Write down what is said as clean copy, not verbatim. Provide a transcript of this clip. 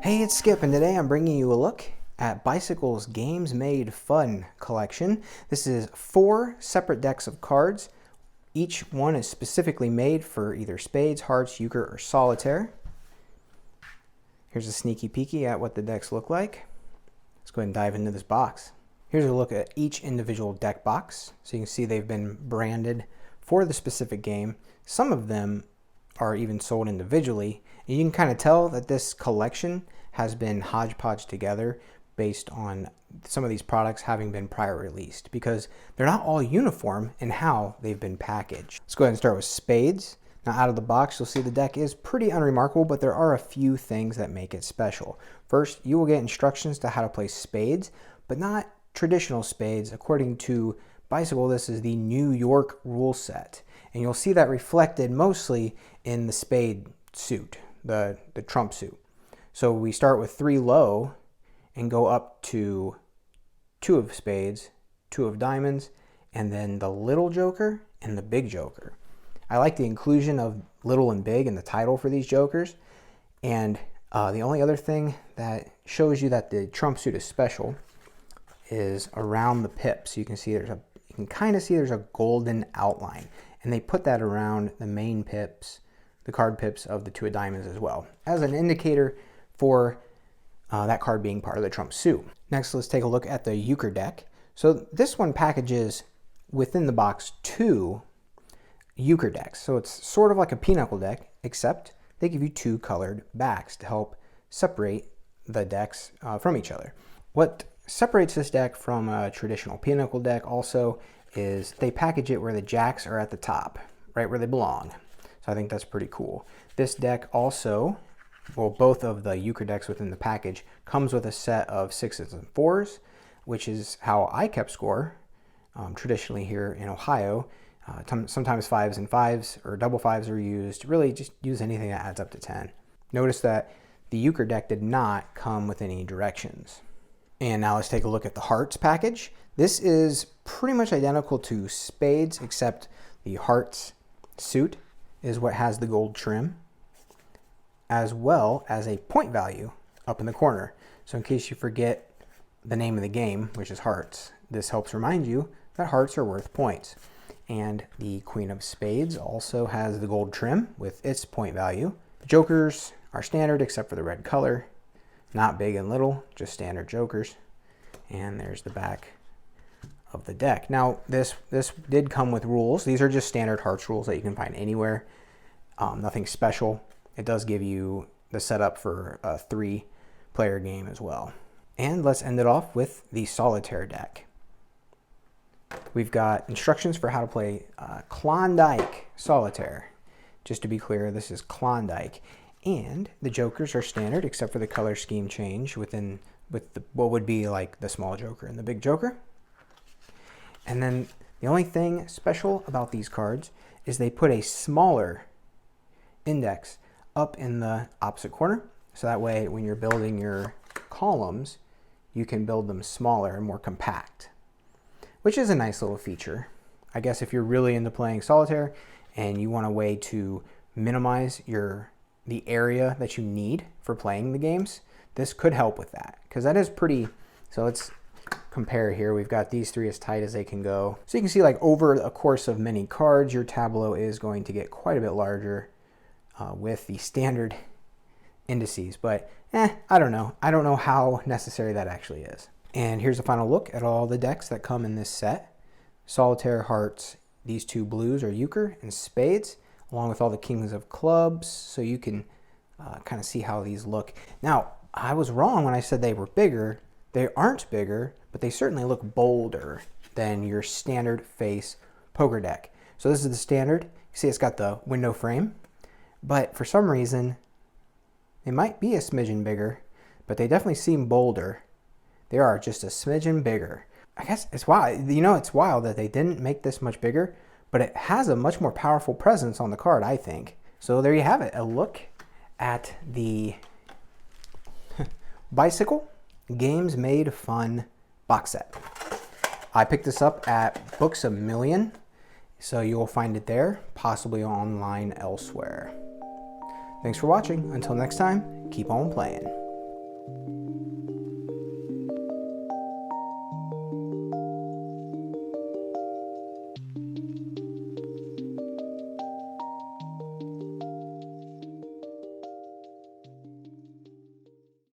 Hey, it's Skip, and today I'm bringing you a look at Bicycle's Games Made Fun collection. This is 4 separate decks of cards. Each one is specifically made for either Spades, Hearts, Euchre, or Solitaire. Here's a sneaky peeky at what the decks look like. Let's go ahead and dive into this box. Here's a look at each individual deck box. So you can see they've been branded for the specific game. Some of them are even sold individually. And you can kind of tell that this collection has been hodgepodge together based on some of these products having been prior released, because they're not all uniform in how they've been packaged. Let's go ahead and start with Spades. Now, out of the box, you'll see the deck is pretty unremarkable, but there are a few things that make it special. First, you will get instructions to how to play Spades, but not traditional Spades. According to Bicycle, this is the New York rule set, and you'll see that reflected mostly in the spade suit, the trump suit. So we start with 3 low and go up to 2 of spades, 2 of diamonds, and then the little joker and the big joker. I like the inclusion of little and big in the title for these jokers. And the only other thing that shows you that the trump suit is special is around the pips. You can see you can kind of see there's a golden outline, and they put that around the main pips, the card pips of the 2 of diamonds as well, as an indicator for that card being part of the trump suit. Next, let's take a look at the Euchre deck. So this one packages within the box 2 Euchre decks. So it's sort of like a pinochle deck, except they give you 2 colored backs to help separate the decks from each other. What separates this deck from a traditional pinochle deck also is they package it where the jacks are at the top, right where they belong. So I think that's pretty cool. This deck also, well, both of the Euchre decks within the package comes with a set of 6s and 4s, which is how I kept score traditionally here in Ohio. Sometimes 5s and 5s or double 5s are used. Really just use anything that adds up to 10. Notice that the Euchre deck did not come with any directions. And now let's take a look at the Hearts package. This is pretty much identical to Spades, except the Hearts suit is what has the gold trim, as well as a point value up in the corner. So in case you forget the name of the game, which is Hearts, this helps remind you that hearts are worth points. And the Queen of Spades also has the gold trim with its point value. The jokers are standard except for the red color. Not big and little, just standard jokers. And there's the back of the deck. Now, this did come with rules. These are just standard Hearts rules that you can find anywhere. Nothing special. It does give you the setup for a 3-player game as well. And let's end it off with the Solitaire deck. We've got instructions for how to play Klondike Solitaire. Just to be clear, this is Klondike. And the jokers are standard except for the color scheme change with what would be like the small joker and the big joker. And then the only thing special about these cards is they put a smaller index up in the opposite corner. So that way when you're building your columns, you can build them smaller and more compact, which is a nice little feature. I guess if you're really into playing Solitaire and you want a way to minimize the area that you need for playing the games, this could help with that, because that is pretty. So let's compare here. We've got these 3 as tight as they can go. So you can see, like, over a course of many cards, your tableau is going to get quite a bit larger with the standard indices, but I don't know. I don't know how necessary that actually is. And here's a final look at all the decks that come in this set. Solitaire, Hearts, these 2 blues are Euchre and Spades, along with all the kings of clubs, so you can kind of see how these look. Now, I was wrong when I said they were bigger. They aren't bigger, but they certainly look bolder than your standard face poker deck. So this is the standard. You see it's got the window frame, but for some reason, they might be a smidgen bigger, but they definitely seem bolder. They are just a smidgen bigger. I guess it's wild. You know, it's wild that they didn't make this much bigger, but it has a much more powerful presence on the card, I think. So there you have it, a look at the Bicycle Games Made Fun box set. I picked this up at Books A Million, so you'll find it there, possibly online elsewhere. Thanks for watching. Until next time, keep on playing.